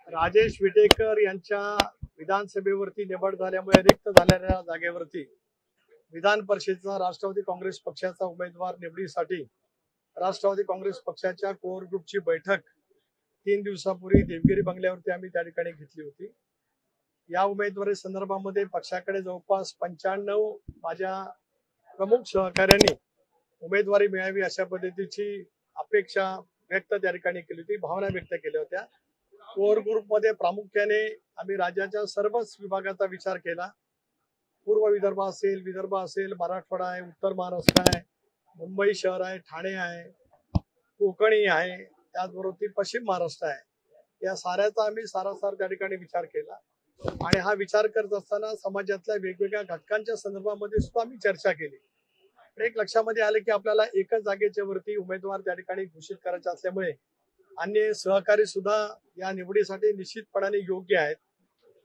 राजेश विटेकर यांच्या विधानसभेवरती निवड झाल्यामुळे रिक्त झालेल्या जागेवरती विधान परिषदेचा राष्ट्रवादी काँग्रेस पक्षाचा उमेदवार निवडीसाठी राष्ट्रवादी काँग्रेस पक्षाच्या कोर ग्रुपची बैठक 3 दिवसापूर्वी देवगिरी बंगल्यावरती आम्ही त्या ठिकाणी घेतली होती। या उमेदवारी संदर्भामध्ये पक्षाकडे जवळपास 95 माझ्या प्रमुख सहकाऱ्यांनी उमेदवारी मिळावी अशा पद्धतीची अपेक्षा व्यक्त त्या ठिकाणी केली होती, भावना व्यक्त केल्या होत्या। कोर ग्रुपमध्ये प्रामुख्याने आम्ही राज्याच्या सर्वच विभागाचा विचार केला। पूर्व विदर्भ असेल, विदर्भ असेल, मराठवाडा आहे, उत्तर महाराष्ट्र आहे, मुंबई शहर आहे, ठाणे आहे, कोकणी आहे, त्याचबरोबर पश्चिम महाराष्ट्र आहे। या साऱ्याचा आम्ही सारासार त्या ठिकाणी विचार केला आणि हा विचार करत असताना समाजातल्या वेगवेगळ्या घटकांच्या संदर्भामध्ये सुद्धा आम्ही चर्चा केली। एक लक्षामध्ये आलं की आपल्याला एकच जागेच्या वरती उमेदवार त्या ठिकाणी घोषित करायचे असल्यामुळे अन्य सहकारी सुद्धा या निवडीसाठी निश्चितपणाने योग्य आहेत,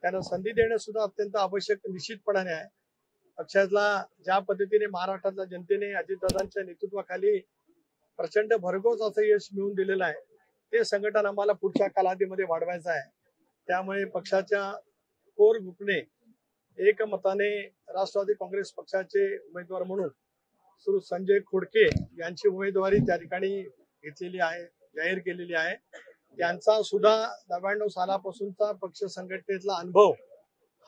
त्यांना संधी देणं सुद्धा अत्यंत आवश्यक निश्चितपणाने आहे। पक्षाला ज्या पद्धतीने महाराष्ट्रातल्या जनतेने अजितदादांच्या नेतृत्वाखाली प्रचंड भरघोस असं यश मिळवून दिलेलं आहे, ते संघटन आम्हाला पुढच्या कालावधीमध्ये वाढवायचं आहे। त्यामुळे पक्षाच्या कोर ग्रुपने एकमताने राष्ट्रवादी काँग्रेस पक्षाचे उमेदवार म्हणून श्री संजय खोडके यांची उमेदवारी त्या ठिकाणी घेतलेली आहे, जाहीर केलेली आहे। त्यांचा सुद्धा 99 सालापासूनचा पक्ष संघटनेतला अनुभव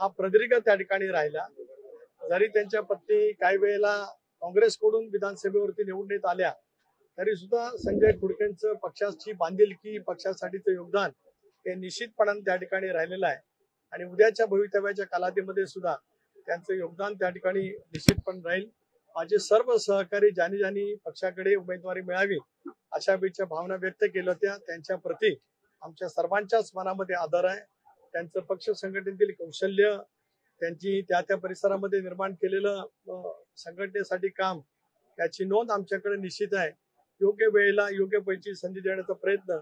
हा प्रदीर्घ त्या ठिकाणी राहिला। जरी त्यांच्या पत्नी काही वेळेला काँग्रेसकडून विधानसभेवरती निवडण्यात आल्या तरी सुद्धा संजय खोडकेंचं पक्षाची बांधिलकी, पक्षासाठीचं योगदान हे निश्चितपणाने त्या ठिकाणी राहिलेलं आहे आणि उद्याच्या भवितव्याच्या कालावधीमध्ये सुद्धा त्यांचं योगदान त्या ठिकाणी निश्चितपणे राहील। माझे सर्व सहकारी ज्यांनी ज्यांनी पक्षाकडे उमेदवारी मिळावी अशा भावना व्यक्त केल्या होत्या, त्यांच्या प्रती आमच्या सर्वांच्याच मनामध्ये आदर आहे। त्यांचं पक्ष संघटनेतील कौशल्य, त्यांची त्या परिसरामध्ये निर्माण केलेलं संघटनेसाठी काम याची नोंद आमच्याकडे निश्चित आहे। योग्य वेळेला योग्य पैकी संधी देण्याचा प्रयत्न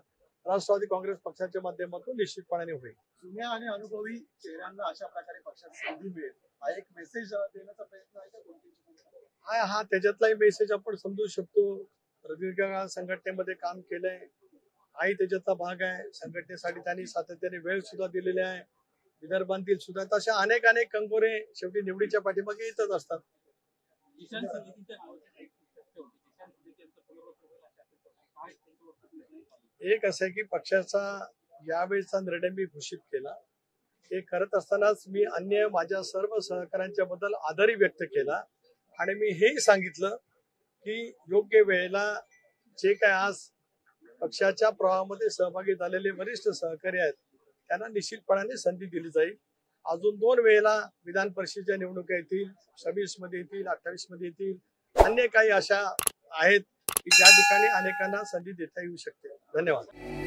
राष्ट्रवादी काँग्रेस पक्षाच्या माध्यमातून निश्चितपणे होईल। जुन्या आणि अनुभवी चेहऱ्यांना अशा प्रकारे पक्षात संधी मिळेल हा एक मेसेज देण्याचा प्रयत्न आहे का कोणत्याची? हा त्याच्यातलाही मेसेज आपण समजू शकतो। प्रदीर्घ काळ संघटनेमध्ये काम केलंय हाही त्याच्यातला भाग आहे। संघटनेसाठी त्यांनी सातत्याने वेळ सुद्धा दिलेली आहे। विदर्भातील सुद्धा तशा अनेक कंगोरे शेवटी निवडीच्या पाठीमागे येतच असतात। एक असं की पक्षाचा यावेळेचा निर्णय मी घोषित केला, हे करत असतानाच मी अन्य माझ्या सर्व सहकाऱ्यांच्या बद्दल आदरही व्यक्त केला आणि मी हेही सांगितलं की योग्य वेळेला जे काय आज पक्षाच्या प्रवाहामध्ये सहभागी झालेले वरिष्ठ सहकारी आहेत त्यांना निश्चितपणाने संधी दिली जाईल। अजून 2 वेळेला विधान परिषदेच्या निवडणुका येतील, 26 मध्ये येतील, 28 मध्ये येतील, अन्य काही अशा आहेत की ज्या ठिकाणी अनेकांना संधी देता येऊ शकते। धन्यवाद।